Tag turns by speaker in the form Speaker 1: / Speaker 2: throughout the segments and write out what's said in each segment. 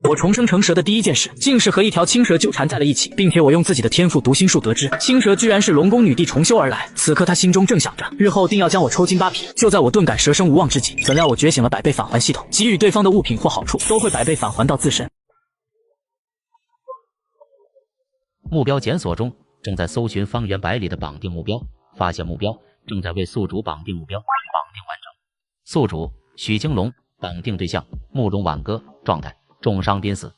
Speaker 1: 我重生成蛇的第一件事，竟是和一条青蛇纠缠在了一起，并且我用自己的天赋读心术得知，青蛇居然是龙宫女帝重修而来。此刻他心中正想着，日后定要将我抽筋扒皮。就在我顿感蛇生无望之际，怎料我觉醒了百倍返还系统，给予对方的物品或好处，都会百倍返还到自身。
Speaker 2: 目标检索中，正在搜寻方圆百里的绑定目标，发现目标，正在为宿主绑定目标，绑定完成。宿主许金龙，绑定对象慕容婉歌，状态重伤濒死。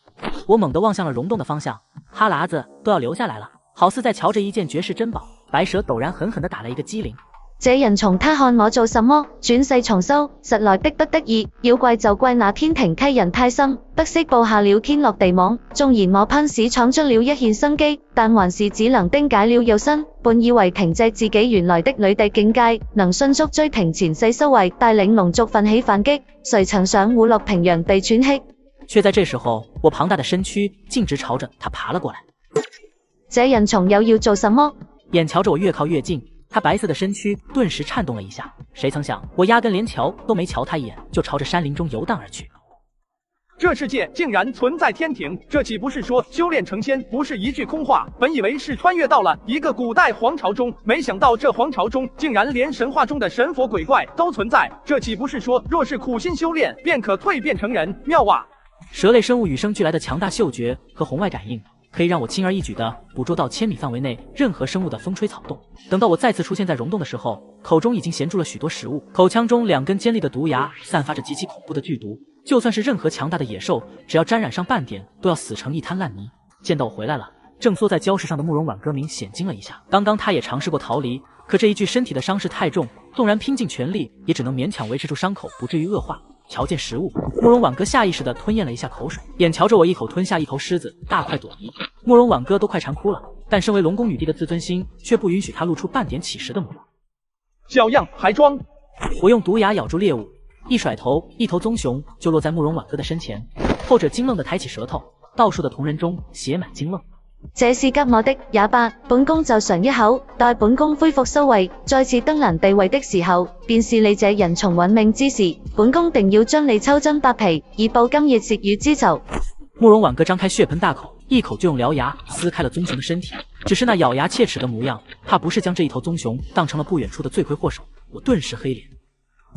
Speaker 3: 我猛地望向了溶洞的方向，哈喇子都要流下来了，好似在瞧着一件绝世珍宝。白蛇陡然狠狠地打了一个激灵。
Speaker 4: 這人從他看我做什麼，轉世重修，實來逼不得已。要怪就怪那天庭溪人太深，不惜布下了天落地網。縱然我噴屎闖出了一線生機，但還是只能丁解了肉身。本以為憑借自己原來的女帝境界，能迅速追平前世修為，帶領龍族奮起反擊，誰曾想虎落平陽被喘息。
Speaker 3: 卻在這時候，我龐大的身軀徑直朝着他爬了過來。
Speaker 4: 這人蟲又要做什麼？
Speaker 3: 眼瞧着我越靠越近，他白色的身軀頓時顫動了一下。誰曾想，我壓根連瞧都沒瞧他一眼，就朝着山林中遊蕩而去。
Speaker 5: 這世界竟然存在天庭，這豈不是說修煉成仙不是一句空話？本以為是穿越到了一個古代皇朝中，沒想到這皇朝中竟然連神話中的神佛鬼怪都存在。這豈不是說若是苦心修煉，便可蛻變成人？妙啊！
Speaker 3: 蛇類生物與生俱來的強大嗅覺和紅外感應，可以讓我輕而易舉地捕捉到千米範圍內任何生物的風吹草動。等到我再次出現在溶洞的時候，口中已經銜住了許多食物，口腔中兩根尖利的毒牙散發着極其恐怖的劇毒。就算是任何強大的野獸，只要沾染上半點，都要死成一灘爛泥。見到我回來了，正縮在礁石上的慕容婉歌明顯驚了一下。剛剛他也嘗試過逃離，可這一具身體的傷勢太重，縱然拼盡全力，也只能勉強維持住傷口，不至於惡化。瞧見食物，慕容婉歌下意識地吞咽了一下口水，眼瞧着我一口吞下一頭獅子，大快朵頤。慕容婉歌都快饞哭了，但身為龍宮女帝的自尊心卻不允許她露出半點起食的模樣。
Speaker 5: 小樣還裝！
Speaker 3: 我用毒牙咬住獵物，一甩頭，一頭棕熊就落在慕容婉歌的身前，後者驚愣地抬起舌頭，倒數的同人中寫滿驚愣。
Speaker 4: 這是給我的也罷，本宮就嘗一口，待本宮恢復修為，再次登蘭地位的時候，便是你這人從殞命之時，本宮定要將你抽筋扒皮，以報今夜魑魚之仇。
Speaker 3: 慕容婉歌張開血盆大口，一口就用獠牙撕開了棕熊的身體，只是那咬牙切齒的模樣，怕不是將這一頭棕熊當成了不遠處的罪魁禍首。我頓時黑臉。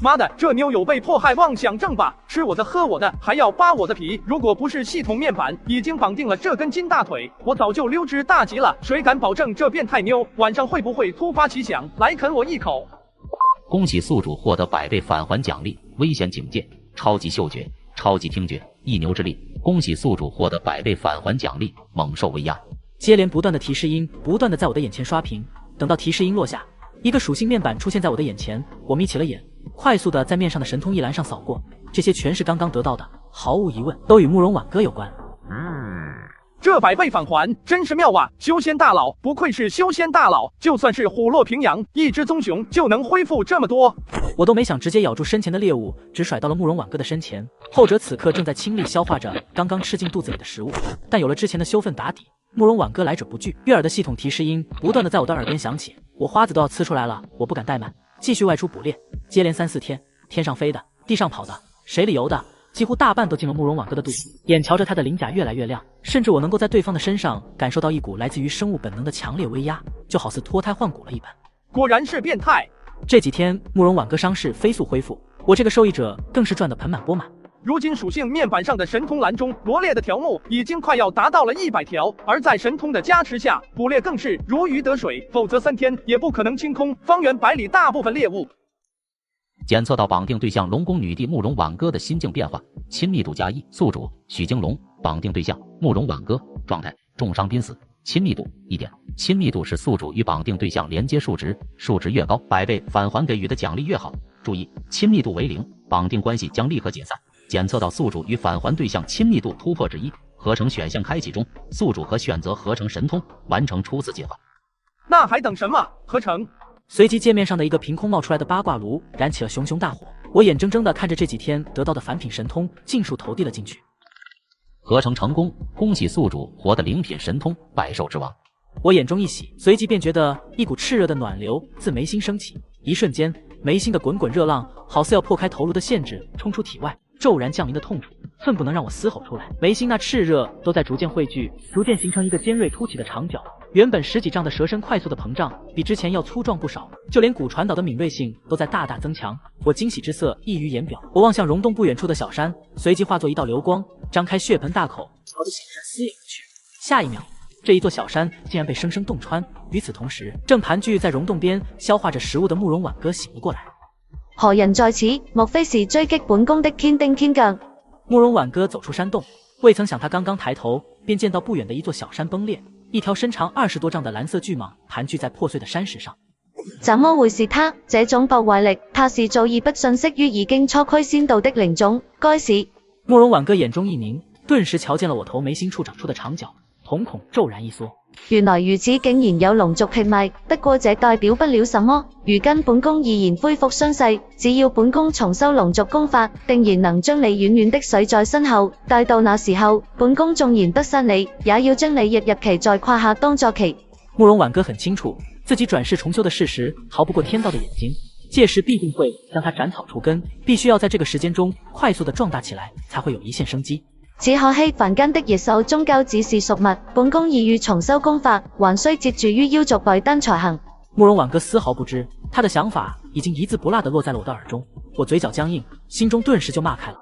Speaker 5: 媽的，這妞有被迫害妄想症吧？吃我的喝我的，還要扒我的皮！如果不是系統面板已經綁定了這根筋大腿，我早就溜之大吉了。誰敢保證這變態妞晚上會不會突發奇想來啃我一口？
Speaker 2: 恭喜宿主獲得百倍返還獎勵，危險警戒，超級嗅覺，超級聽覺，一牛之力。恭喜宿主獲得百倍返還獎勵，猛獸威壓。
Speaker 3: 接連不斷的提示音不斷的在我的眼前刷屏，等到提示音落下，一個屬性面板出現在我的眼前，我眯起了眼，快速的在面上的神通一欄上掃過，這些全是剛剛得到的，毫無疑問都與慕容婉歌有關。
Speaker 5: 這百倍返還真是妙啊！修仙大佬不愧是修仙大佬，就算是虎落平陽，一隻棕熊就能恢復這麼多。
Speaker 3: 我都沒想直接咬住身前的獵物，只甩到了慕容婉歌的身前，後者此刻正在傾力消化着剛剛吃進肚子裡的食物，但有了之前的修分打底，慕容婉歌來者不拒，悅耳的系統提示音不斷的在我的耳邊響起，我花子都要呲出來了，我不敢怠慢，繼續外出捕獵。接連3、4天，天上飛的，地上跑的，水裡游的，幾乎大半都進了慕容婉歌的肚子。眼瞧着她的鱗甲越來越亮，甚至我能夠在對方的身上感受到一股來自於生物本能的強烈威壓，就好似脫胎換骨了一般。
Speaker 5: 果然是變態。
Speaker 3: 這幾天慕容婉歌傷勢飛速恢復，我這個受益者更是賺得盆滿缽滿。
Speaker 5: 如今屬性面板上的神通欄中羅列的條目已經快要達到了100條，而在神通的加持下，捕獵更是如魚得水，否則3天也不可能清空方圓百里大部分獵物。
Speaker 2: 檢測到綁定對象龍宮女帝慕容婉歌的心境變化，親密度加1，宿主許金龍，綁定對象慕容婉歌，狀態重傷瀕死，親密度1點，親密度是宿主與綁定對象連接數值，數值越高，百倍返還給予的獎勵越好。注意，親密度為0，綁定關係將立刻解散。檢測到宿主與返還對象親密度突破至1，合成選項開啟中，宿主可選擇合成神通，完成初次進化。
Speaker 5: 那還等什麼？合成！
Speaker 3: 隨即界面上的一個憑空冒出來的八卦爐燃起了熊熊大火，我眼睜睜地看着這幾天得到的返品神通盡數投遞了進去。
Speaker 2: 合成成功，恭喜宿主獲得靈品神通百獸之王。
Speaker 3: 我眼中一喜，隨即便覺得一股熾熱的暖流自眉心升起，一瞬間眉心的滾滾熱浪好似要破開頭顱的限制，衝出體外，驟然降臨的痛楚寸不能让我嘶吼出来。眉心那炽热都在逐渐汇聚，逐渐形成一个尖锐凸起的长角。原本10几丈的蛇身快速的膨胀，比之前要粗壮不少，就连骨传导的敏锐性都在大大增强。我惊喜之色溢于言表。我望向溶洞不远处的小山，随即化作一道流光，张开血盆大口，朝着小山撕咬过去。下一秒，这一座小山竟然被生生洞穿。与此同时，正盘踞在溶洞边消化着食物的慕容婉歌醒了过来。
Speaker 4: 何人在此？莫非是追擊本宮的天丁天將？
Speaker 3: 慕容婉歌走出山洞，未曾想他刚刚抬头，便見到不遠的一座小山崩裂，一條身長20多丈的藍色巨蟒盤踞在破碎的山石上。
Speaker 4: 怎麼會是他？這種破壞力，他是早已不遜色於已經初驅仙道的靈種，該是。
Speaker 3: 慕容婉歌眼中一凝，頓時瞧見了我頭眉心處長出的長角，瞳孔驟然一縮。
Speaker 4: 原來如此，竟然有龍族血脈，不過這代表不了什麼。如今本宮已然恢復傷勢，只要本宮重修龍族功法，定然能將你遠遠的水在身後。待到那時候，本宮縱然不殺你，也要將你日騎在胯下當坐騎。
Speaker 3: 慕容婉歌很清楚自己轉世重修的事實逃不過天道的眼睛，屆時必定會將他斬草除根，必須要在這個時間中快速的壯大起來，才會有一線生機。
Speaker 4: 只可惜凡間的野獸終究只是屬物，本宮已欲重修功法，還需接住於妖族內丹才行。
Speaker 3: 慕容婉歌絲毫不知，他的想法已經一字不落地落在了我的耳中。我嘴角僵硬，心中頓時就罵開了：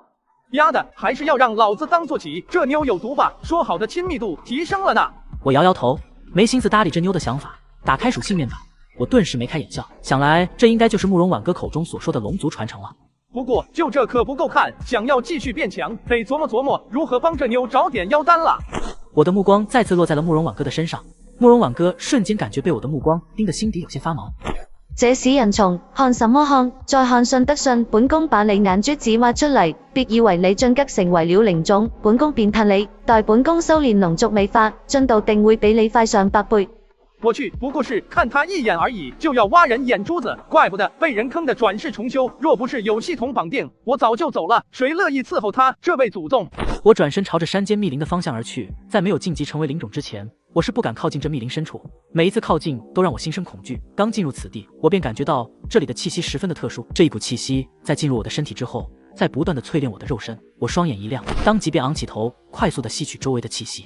Speaker 5: 丫的，還是要讓老子當坐騎，這妞有毒吧？說好的親密度提升了呢？
Speaker 3: 我搖搖頭，沒心思搭理這妞的想法，打開屬性面板，我頓時眉開眼笑，想來這應該就是慕容婉歌口中所說的龍族傳承了。
Speaker 5: 不過就這可不夠看，想要繼續變強，得琢磨琢磨如何幫這妞找點妖丹了。
Speaker 3: 我的目光再次落在了慕容婉歌的身上，慕容婉歌瞬間感覺被我的目光盯得心底有些發毛。
Speaker 4: 這死人蟲，看什麼看？再看信得信，本宮把你眼珠子挖出嚟，別以為你晉級成為了靈種，本宮便嘆你。待本宮修煉龍族美法，進度定會比你快上100倍。
Speaker 5: 我去，不過是看他一眼而已，就要挖人眼珠子，怪不得被人坑的轉世重修。若不是有系統綁定，我早就走了。誰樂意伺候他這位祖宗？
Speaker 3: 我轉身朝着山間密林的方向而去，在沒有晉級成為靈種之前，我是不敢靠近這密林深處。每一次靠近都讓我心生恐懼。剛進入此地，我便感覺到這裡的氣息十分的特殊。這一股氣息在進入我的身體之後，在不斷的淬煉我的肉身。我雙眼一亮，當即便昂起頭，快速的吸取周圍的氣息。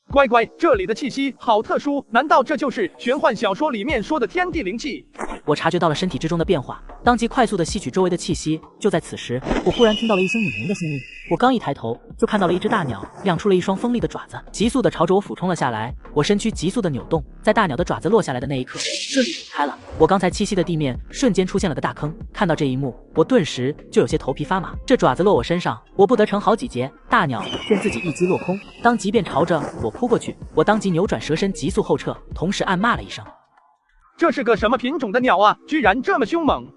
Speaker 5: 乖乖，這裡的氣息好特殊，難道這就是玄幻小說裡面說的天地靈氣？
Speaker 3: 我察覺到了身體之中的變化，當即快速的吸取周圍的氣息。就在此時，我忽然聽到了一聲擬人的聲音。我剛一抬頭，就看到了一隻大鳥亮出了一雙鋒利的爪子，急速的朝着我俯衝了下來。我身軀急速的扭動，在大鳥的爪子落下來的那一刻，順利躲開了。我剛才棲息的地面瞬間出現了個大坑。看到這一幕，我頓時就有些頭皮發麻。這爪子落我身上，我不得成好幾截。大鳥見自己一擊落空，當即便朝着我撲過去。我當即扭轉蛇身，急速後撤，同時暗罵了一聲：
Speaker 5: 這是個什麼品種的鳥啊？居然這麼兇猛！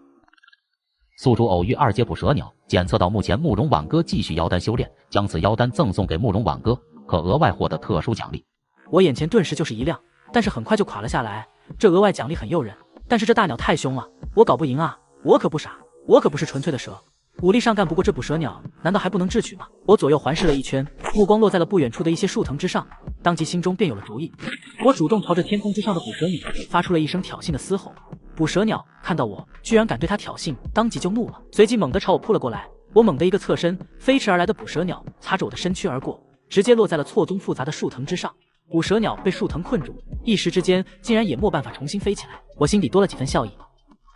Speaker 2: 宿主偶遇2階捕蛇鳥，檢測到目前慕容婉歌繼續妖丹修煉，將此妖丹贈送給慕容婉歌，可額外獲得特殊獎勵。
Speaker 3: 我眼前頓時就是一亮，但是很快就垮了下來。這額外獎勵很誘人，但是這大鳥太兇了，我搞不贏啊！我可不傻，我可不是純粹的蛇，武力上幹不過這捕蛇鳥，難道還不能智取嗎？我左右環視了一圈，目光落在了不遠處的一些樹藤之上，當即心中便有了主意。我主動朝着天空之上的捕蛇鳥發出了一聲挑釁的嘶吼。捕蛇鳥看到我居然敢對它挑釁，當即就怒了，隨即猛地朝我撲了過來。我猛地一個側身，飛馳而來的捕蛇鳥擦着我的身軀而過，直接落在了錯綜複雜的樹藤之上。捕蛇鳥被樹藤困住，一時之間竟然也沒辦法重新飛起來。我心底多了幾分笑意。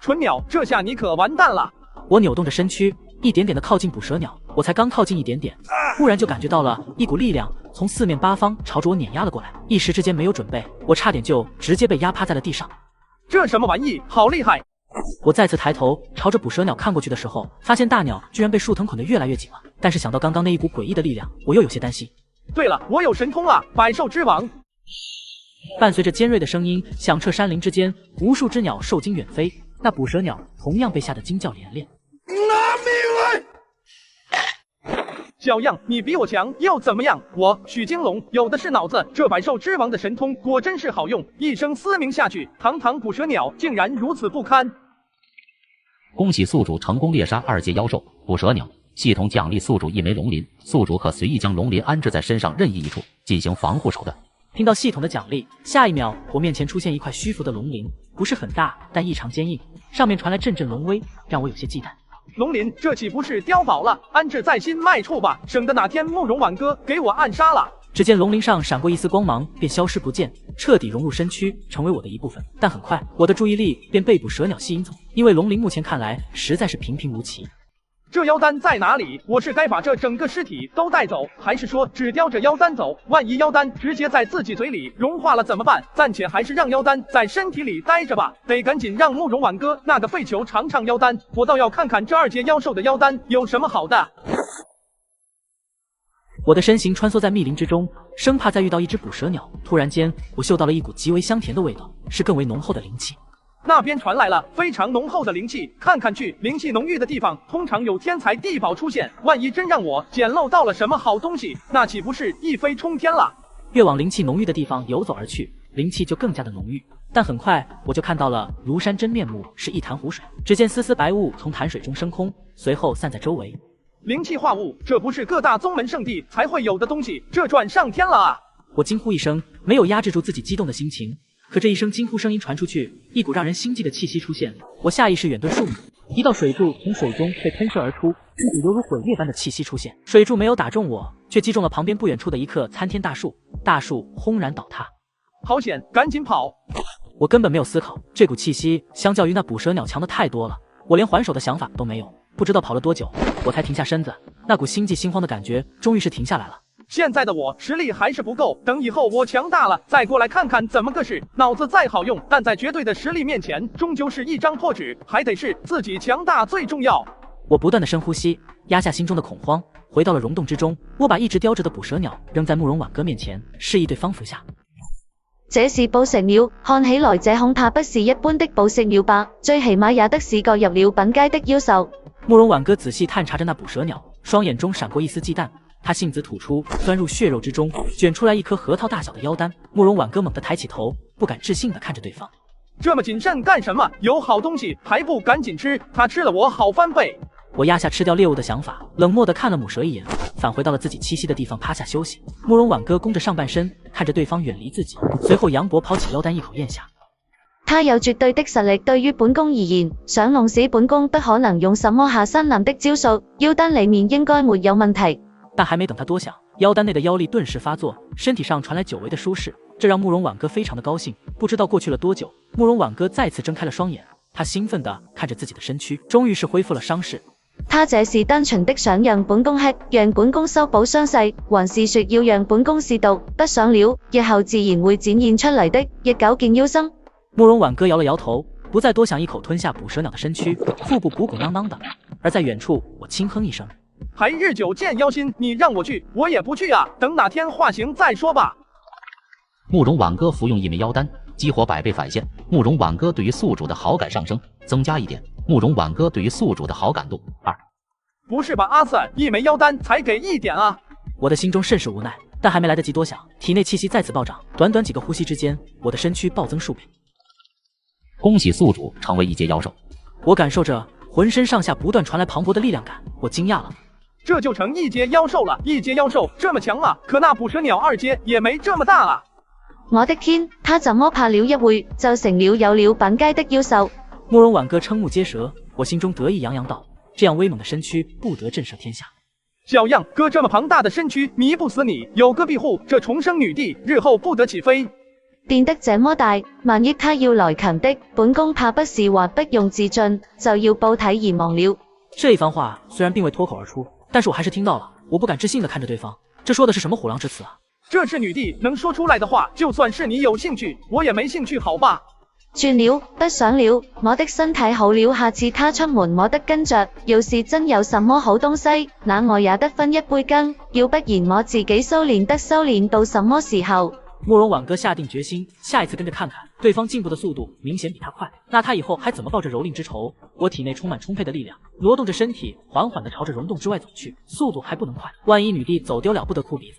Speaker 5: 蠢鳥，這下你可完蛋了！
Speaker 3: 我扭動着身軀，一點點的靠近捕蛇鳥。我才剛靠近一點點，忽然就感覺到了一股力量從四面八方朝着我碾壓了過來。一時之間沒有準備，我差點就直接被壓趴在了地上。
Speaker 5: 這什麼玩意？好厲害！
Speaker 3: 我再次抬頭朝着捕蛇鳥看過去的時候，發現大鳥居然被樹藤捆得越來越緊了。但是想到剛剛那一股詭異的力量，我又有些擔心。
Speaker 5: 對了，我有神通啊，百獸之王！
Speaker 3: 伴隨着尖銳的聲音響徹山林之間，無數隻鳥受驚遠飛。那捕蛇鳥同樣被嚇得驚叫連連。
Speaker 5: 拿命來！小樣，你比我強又怎麼樣？我許金龍有的是腦子，這百獸之王的神通果真是好用，一聲嘶鳴下去，堂堂捕蛇鳥竟然如此不堪。
Speaker 2: 恭喜宿主成功獵殺2階妖獸捕蛇鳥，系統獎勵宿主1枚龍鱗，宿主可隨意將龍鱗安置在身上任意一處，進行防護手段。
Speaker 3: 聽到系統的獎勵，下一秒我面前出現一塊虛浮的龍鱗，不是很大，但異常堅硬，上面傳來陣陣龍威，讓我有些忌憚。
Speaker 5: 龙鳞，这岂不是碉堡了？安置在心卖处吧，省得哪天慕容婉哥给我暗杀了。
Speaker 3: 只见龙鳞上闪过一丝光芒，便消失不见，彻底融入身躯，成为我的一部分。但很快，我的注意力便被捕蛇鸟吸引走，因为龙鳞目前看来实在是平平无奇。
Speaker 5: 这妖丹在哪里？我是该把这整个尸体都带走，还是说只叼着妖丹走？万一妖丹直接在自己嘴里融化了怎么办？暂且还是让妖丹在身体里待着吧。得赶紧让慕容婉哥那个废球尝尝妖丹，我倒要看看这2阶妖兽的妖丹有什么好的。
Speaker 3: 我的身形穿梭在密林之中，生怕再遇到一只捕蛇鸟。突然间，我嗅到了一股极为香甜的味道，是更为浓厚的灵气。
Speaker 5: 那边传来了非常浓厚的灵气，看看去，灵气浓郁的地方通常有天才地宝出现，万一真让我捡漏到了什么好东西，那岂不是一飞冲天了？
Speaker 3: 越往灵气浓郁的地方游走而去，灵气就更加的浓郁。但很快我就看到了庐山真面目，是一潭湖水。只见丝丝白雾从潭水中升空，随后散在周围。
Speaker 5: 灵气化物，这不是各大宗门圣地才会有的东西，这赚上天了啊！
Speaker 3: 我惊呼一声，没有压制住自己激动的心情。可这一声惊呼声音传出去，一股让人心悸的气息出现，我下意识远遁数米，一道水柱从水中被喷射而出，一股犹如毁灭般的气息出现。水柱没有打中我，却击中了旁边不远处的一棵参天大树，大树轰然倒塌。
Speaker 5: 好险，赶紧跑！
Speaker 3: 我根本没有思考，这股气息相较于那捕蛇鸟强的太多了，我连还手的想法都没有。不知道跑了多久，我才停下身子，那股心悸心慌的感觉终于是停下来了。
Speaker 5: 现在的我实力还是不够，等以后我强大了再过来看看怎么个事。脑子再好用，但在绝对的实力面前，终究是一张破纸，还得是自己强大最重要。
Speaker 3: 我不断的深呼吸，压下心中的恐慌，回到了溶洞之中。我把一直叼着的捕蛇鸟扔在慕容婉哥面前，示意对方服下。
Speaker 4: 這是寶石鳥，看起來這恐怕不是一般的寶石鳥吧？最起碼也得是個入了品階的妖獸。
Speaker 3: 慕容婉哥仔細探查着那捕蛇鳥，雙眼中閃過一絲忌憚。他性子吐出，鑽入血肉之中，卷出來一顆核桃大小的妖丹。慕容婉哥猛地抬起頭，不敢置信地看着對方。
Speaker 5: 這麼謹慎幹什麼？有好東西還不趕緊吃，他吃了我好翻倍。
Speaker 3: 我壓下吃掉獵物的想法，冷漠地看了母蛇一眼，返回到了自己棲息的地方趴下休息。慕容婉哥弓着上半身，看着對方遠離自己，隨後揚脖拋起妖丹一口咽下。
Speaker 4: 他有絕對的實力，對於本宮而言，想弄死本宮不可能用什麼下三濫的招數，妖丹裡面應該沒有問題。
Speaker 3: 但還沒等他多想，妖丹內的妖力頓時發作，身體上傳來久違的舒適，這讓慕容婉哥非常的高興。不知道過去了多久，慕容婉哥再次睜開了雙眼，他興奮地看着自己的身軀，終於是恢復了傷勢。
Speaker 4: 他這是單純的想讓本宮吃，讓本宮修補傷勢，還是說要讓本宮試毒？不想了，日後自然會展現出嚟的，亦久見妖生。
Speaker 3: 慕容婉哥搖了搖頭，不再多想，一口吞下捕蛇鳥的身軀，腹部鼓鼓囊囊的。而在遠處，我輕哼一聲，
Speaker 5: 還日久見妖心，你讓我去，我也不去啊，等哪天化形再說吧。
Speaker 2: 慕容婉哥服用一枚妖丹，激活100倍返現，慕容婉哥對於宿主的好感上升，增加1點。慕容婉哥對於宿主的好感度2。
Speaker 5: 不是吧，阿瑟，一枚妖丹才給1點啊！
Speaker 3: 我的心中甚是無奈，但還沒來得及多想，體內氣息再次暴漲，短短幾個呼吸之間，我的身軀暴增數倍。
Speaker 2: 恭喜宿主成為1階妖獸。
Speaker 3: 我感受着渾身上下不斷傳來磅礴的力量感，我驚訝了。
Speaker 5: 這就成1階妖獸了，1階妖獸這麼強啊？可那捕蛇鳥2階也沒這麼大啊！
Speaker 4: 我的天，他怎麼怕了一會就成了有了品階的妖獸？
Speaker 3: 慕容婉哥瞠目結舌，我心中得意洋洋道：這樣威猛的身軀不得震懾天下。
Speaker 5: 小樣哥這麼龐大的身軀迷不死你，有個庇護，這重生女帝日後不得起飛。
Speaker 4: 變得這麼大，萬一他要來強的，本宮怕不是話不用自盡，就要爆體而亡了。
Speaker 3: 這一番話雖然並未脫口而出，但是我還是聽到了。我不敢置信地看着對方，這說的是什麼虎狼之詞啊？
Speaker 5: 這是女帝能說出來的話，就算是你有興趣，我也沒興趣，好吧？
Speaker 4: 轉了，不想了，我的身體好了，下次他出門我得跟着，要是真有什麼好東西，那我也得分一杯羹，要不然我自己修煉得修煉到什麼時候？
Speaker 3: 慕容婉哥下定決心，下一次跟着看看，對方進步的速度明顯比他快，那他以後還怎麼報這蹂躪之仇？我體內充滿充沛的力量，挪動着身體，緩緩地朝着溶洞之外走去，速度還不能快，萬一女帝走丟了不得哭鼻子。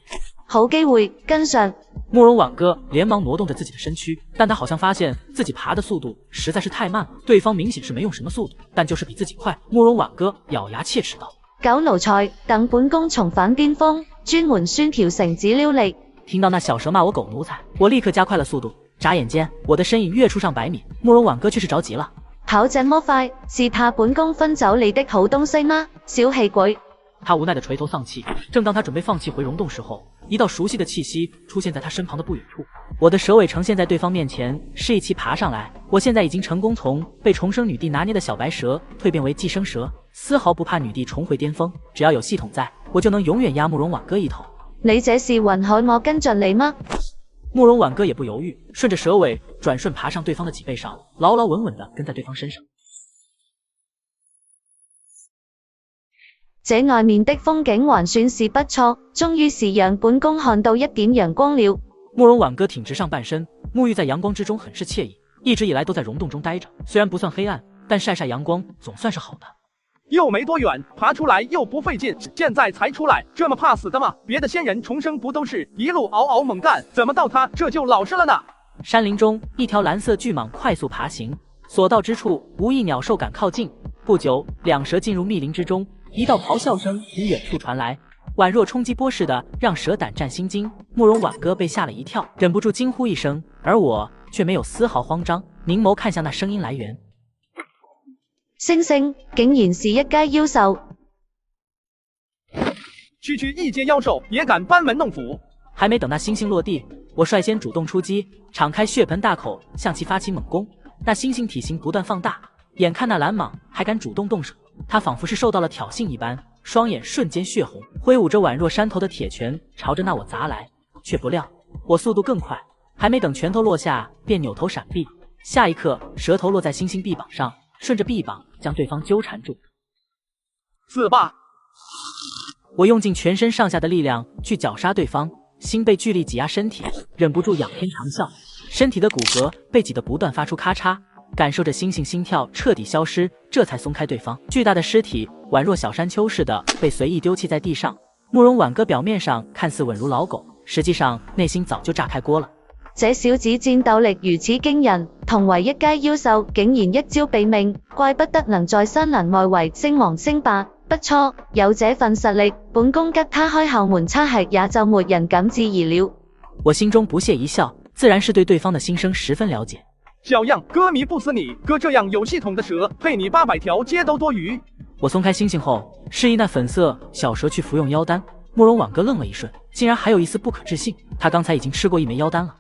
Speaker 4: 好機會，跟上。
Speaker 3: 慕容婉哥連忙挪動着自己的身軀，但他好像發現自己爬的速度實在是太慢了，對方明顯是沒用什麼速度，但就是比自己快。慕容婉哥咬牙切齒道：
Speaker 4: 狗奴才，等本宮重返巔峰，專門宣調成子撩你。
Speaker 3: 聽到那小蛇罵我狗奴才，我立刻加快了速度，眨眼間我的身影躍出上100米，慕容婉哥卻是着急了。
Speaker 4: 跑这么快，是怕本宫分走你的好东西吗？小气鬼！
Speaker 3: 他无奈的垂头丧气。正当他准备放弃回溶洞时候，一道熟悉的气息出现在他身旁的不远处。我的蛇尾呈现在对方面前，示意其爬上来。我现在已经成功从被重生女帝拿捏的小白蛇蜕变为寄生蛇，丝毫不怕女帝重回巅峰。只要有系统在，我就能永远压慕容婉哥一头。
Speaker 4: 你这是允许我跟进你吗？
Speaker 3: 慕容婉哥也不犹豫，顺着蛇尾转瞬爬上对方的脊背上，牢牢稳稳地跟在对方身上。
Speaker 4: 这外面的风景还算是不错，终于是让本宫看到一点阳光了。
Speaker 3: 慕容婉哥挺直上半身，沐浴在阳光之中，很是惬意。一直以来都在溶洞中待着，虽然不算黑暗，但晒晒阳光总算是好的。
Speaker 5: 又没多远，爬出来又不费劲，现在才出来，这么怕死的吗？别的仙人重生不都是一路嗷嗷猛干，怎么到他这就老实了呢？
Speaker 3: 山林中，一条蓝色巨蟒快速爬行，所到之处无一鸟兽敢靠近。不久，两蛇进入密林之中，一道咆哮声从远处传来，宛若冲击波似的，让蛇胆战心惊。慕容婉哥被吓了一跳，忍不住惊呼一声，而我却没有丝毫慌张，凝眸看向那声音来源。
Speaker 4: 星星竟然是一阶妖兽，
Speaker 5: 区区一阶妖兽也敢班门弄斧？
Speaker 3: 还没等那猩猩落地，我率先主动出击，敞开血盆大口向其发起猛攻。那猩猩体型不断放大，眼看那蓝蟒还敢主动动手，它仿佛是受到了挑衅一般，双眼瞬间血红，挥舞着宛若山头的铁拳朝着那我砸来。却不料我速度更快，还没等拳头落下便扭头闪避，下一刻蛇头落在猩猩臂膀上，顺着臂膀将对方纠缠住。
Speaker 5: 死吧！
Speaker 3: 我用尽全身上下的力量去绞杀对方，心被巨力挤压身体，忍不住仰天长啸，身体的骨骼被挤得不断发出咔嚓，感受着猩猩心跳彻底消失，这才松开对方。巨大的尸体宛若小山丘似的被随意丢弃在地上。慕容婉哥表面上看似稳如老狗，实际上内心早就炸开锅了。
Speaker 4: 这小子戰鬥力如此驚人，同為一階妖獸竟然一招毙命，怪不得能在山林外圍稱王稱霸。不錯，有這份實力，本宮給他開後門差吃也就沒人敢置疑了。
Speaker 3: 我心中不屑一笑，自然是對對方的心聲十分了解。
Speaker 5: 小样，哥迷不死你，哥这样有系统的蛇配你800条街都多余。
Speaker 3: 我松開猩猩後，示意那粉色小蛇去服用妖丹。慕容婉哥愣了一瞬，竟然還有一絲不可置信，他剛才已經吃過一枚妖丹了。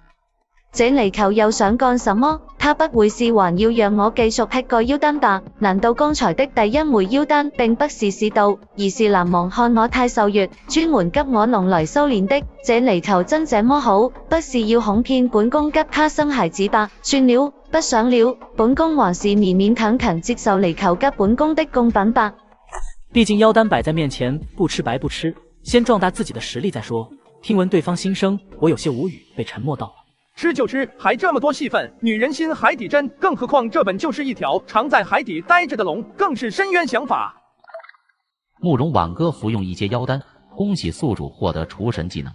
Speaker 4: 這泥鰍又想幹什麼？他不會是還要讓我繼續吃個妖丹吧？難道剛才的第一枚妖丹並不是試道，而是南王看我太受虐，專門給我弄來修煉的？這泥鰍真這麼好，不是要哄騙本宮給他生孩子吧？算了，不想了，本宮還是勉勉強強接受泥鰍給本宮的貢品吧。
Speaker 3: 畢竟妖丹擺在面前，不吃白不吃，先壯大自己的實力再說。聽聞對方心聲，我有些無語，被沉默到了。
Speaker 5: 吃就吃，还这么多戏份，女人心海底针，更何况这本就是一条常在海底待着的龙，更是深渊想法。
Speaker 2: 慕容婉哥服用一阶妖丹，恭喜宿主获得除神技能。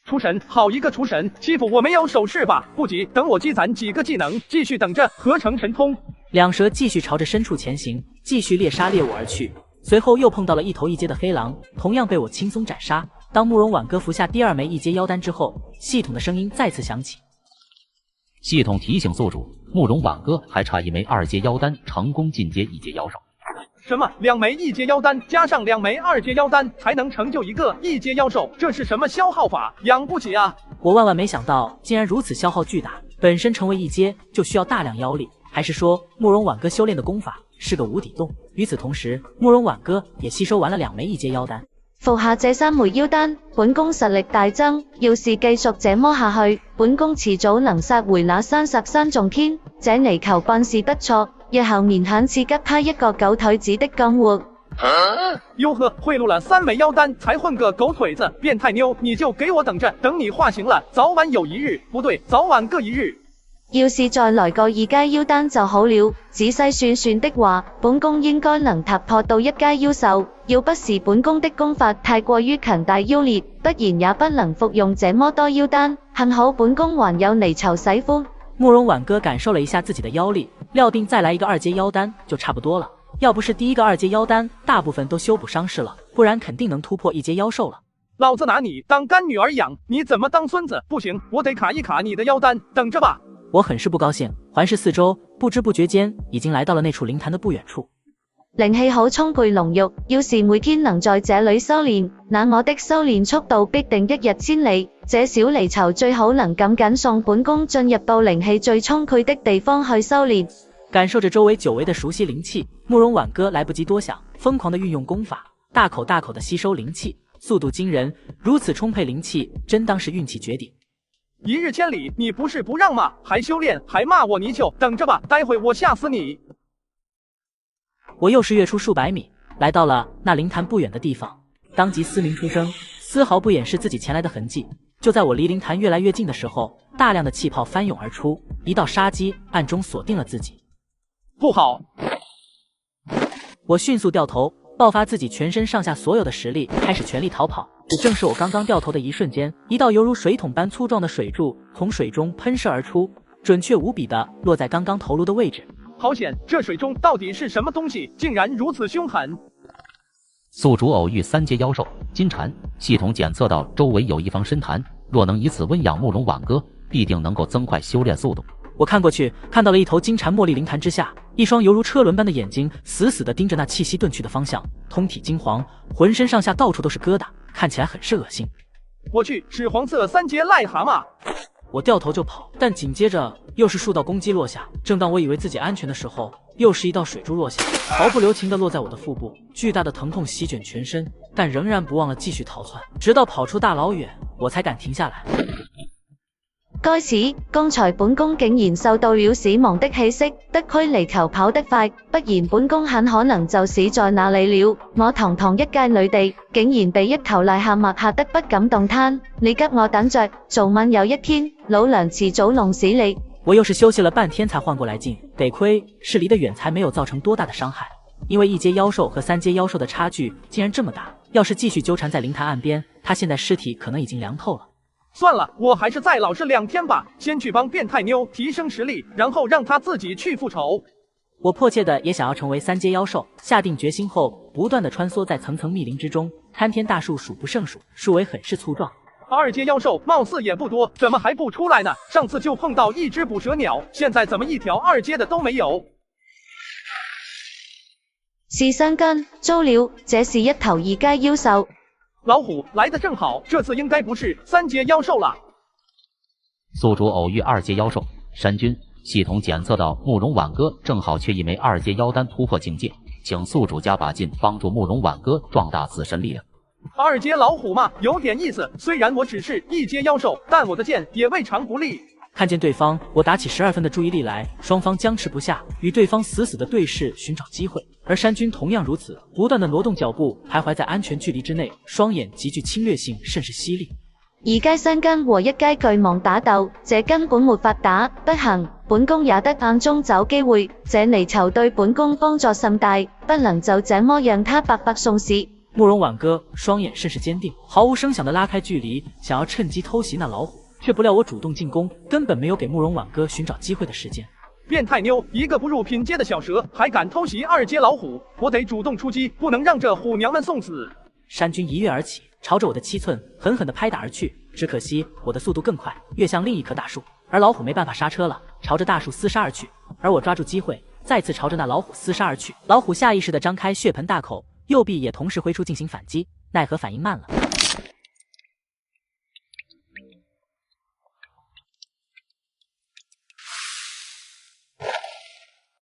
Speaker 5: 除神，好一个除神！欺负我没有手势吧？不急，等我积攒几个技能，继续等着合成神通。
Speaker 3: 两蛇继续朝着深处前行，继续猎杀猎物而去。随后又碰到了一头一阶的黑狼，同样被我轻松斩杀。当慕容婉哥服下第二枚一阶妖丹之后，系统的声音再次响起。
Speaker 2: 系统提醒宿主，慕容婉哥还差一枚2阶妖丹，成功进阶1阶妖兽。
Speaker 5: 什么？2枚1阶妖丹加上2枚2阶妖丹才能成就一个1阶妖兽？这是什么消耗法？养不起啊！
Speaker 3: 我万万没想到，竟然如此消耗巨大。本身成为1阶就需要大量妖力，还是说慕容婉哥修炼的功法是个无底洞？与此同时，慕容婉哥也吸收完了2枚1阶妖丹。
Speaker 4: 服下這3枚妖丹，本宮實力大增。要是繼續這麼下去，本宮遲早能殺回那33重天。這泥鰍辦事不錯，日後勉強賜給他一個狗腿子的幹活。
Speaker 5: 喲呵，贿赂了3枚妖丹才混個狗腿子，變態妞！你就給我等着，等你化形了，早晚有一日，不對，早晚各一日。
Speaker 4: 要是再來個2階妖丹就好了。仔細算算的話，本宮應該能突破到1階妖獸。要不是本宮的功法太過於強大妖烈，不然也不能服用這麼多妖丹。幸好本宮還有泥鰍使喚。
Speaker 3: 慕容婉哥感受了一下自己的妖力，料定再來一個2階妖丹就差不多了。要不是第一個2階妖丹大部分都修補傷勢了，不然肯定能突破1階妖獸了。
Speaker 5: 老子拿你當乾女兒養，你怎麼當孫子？不行，我得卡一卡你的妖丹，等着吧。
Speaker 3: 我很是不高興，環視四周，不知不覺間已經來到了那處靈壇的不遠處。
Speaker 4: 靈氣好充沛濃郁，要是每天能在這裏修煉，那我的修煉速度必定一日千里。這小離巢最好能趕緊送本宮進入到靈氣最充沛的地方去修煉。
Speaker 3: 感受着周圍久違的熟悉靈氣，慕容婉哥來不及多想，瘋狂地運用功法，大口大口地吸收靈氣，速度驚人，如此充沛靈氣，真當是運氣絕頂。
Speaker 5: 一日千里，你不是不讓嗎？還修煉，還罵我泥鰍，等着吧，待會我嚇死你！
Speaker 3: 我又是躍出數百米，來到了那靈壇不遠的地方，當即嘶鳴出聲，絲毫不掩飾自己前來的痕跡。就在我離靈壇越來越近的時候，大量的氣泡翻湧而出，一道殺機暗中鎖定了自己。
Speaker 5: 不好！
Speaker 3: 我迅速掉頭，爆發自己全身上下所有的實力，開始全力逃跑。也正是我剛剛掉頭的一瞬間，一道猶如水桶般粗壯的水柱從水中噴射而出，準確無比地落在剛剛頭顱的位置。
Speaker 5: 好險，這水中到底是什麼東西，竟然如此兇狠！
Speaker 2: 宿主偶遇三階妖獸金蟬，系統檢測到周圍有一方深潭，若能以此溫養慕容婉哥，必定能夠增快修煉速度。
Speaker 3: 我看過去，看到了一頭金蟬臑立靈壇之下，一雙猶如車輪般的眼睛死死地盯着那氣息遁去的方向，通體金黃，渾身上下到處都是疙瘩，看起來很是惡心。
Speaker 5: 我去，是黃色三階癩蛤蟆！
Speaker 3: 我掉頭就跑，但緊接着又是數道攻擊落下。正當我以為自己安全的時候，又是一道水柱落下，毫不留情地落在我的腹部，巨大的疼痛席捲全身，但仍然不忘了繼續逃竄，直到跑出大老遠，我才敢停下來。
Speaker 4: 該死！剛才本宮竟然受到了死亡的氣息，得虧離球跑得快，不然本宮很可能就死在那裡了。我堂堂一介女帝，竟然被一頭癩蛤蟆嚇得不敢動彈。你給我等着，早晚有一天，老娘遲早弄死你！
Speaker 3: 我又是休息了半天才換過來勁，得虧是離得遠才沒有造成多大的傷害。因為一階妖獸和三階妖獸的差距竟然這麼大，要是繼續糾纏在靈壇岸邊，他現在屍體可能已經涼透了。
Speaker 5: 算了，我還是再老實2天吧，先去幫變態妞提升實力，然後讓她自己去復仇。
Speaker 3: 我迫切的也想要成為三階妖獸，下定決心後，不斷的穿梭在層層密林之中，參天大樹數不勝數，樹圍很是粗壯。
Speaker 5: 2階妖獸貌似也不多，怎麼還不出來呢？上次就碰到一隻捕蛇鳥，現在怎麼一條2階的都沒有？
Speaker 4: 是山根，糟了，這是一頭2階妖獸。
Speaker 5: 老虎來得正好，這次應該不是3階妖獸了。
Speaker 2: 宿主偶遇2階妖獸山君，系統檢測到慕容婉哥正好缺一枚2階妖丹突破境界，請宿主加把勁幫助慕容婉哥壯大自身力量。
Speaker 5: 2階老虎嘛，有點意思。雖然我只是1階妖獸，但我的劍也未嘗不利。
Speaker 3: 看見對方，我打起12分的注意力來，雙方僵持不下，與對方死死的對視，尋找機會。而山君同樣如此，不斷的挪動腳步，徘徊在安全距離之內，雙眼極具侵略性，甚是犀利。
Speaker 4: 2階山根和1階巨蟒打鬥，這根本沒法打，不行，本宮也得暗中找機會。這離巢對本宮幫助甚大，不能就這麼讓他白白送死。
Speaker 3: 慕容婉哥雙眼甚是堅定，毫無聲響地拉開距離，想要趁機偷襲那老虎，卻不料我主動進攻，根本沒有給慕容婉哥尋找機會的時間。
Speaker 5: 變態妞，一個不入品階的小蛇，還敢偷襲2階老虎，我得主動出擊，不能讓這虎娘們送死。
Speaker 3: 山君一躍而起，朝着我的7寸狠狠地拍打而去，只可惜我的速度更快，躍向另一棵大樹，而老虎沒辦法剎車了，朝着大樹廝殺而去，而我抓住機會，再次朝着那老虎廝殺而去。老虎下意識地張開血盆大口，右臂也同時揮出進行反擊，奈何反應慢了。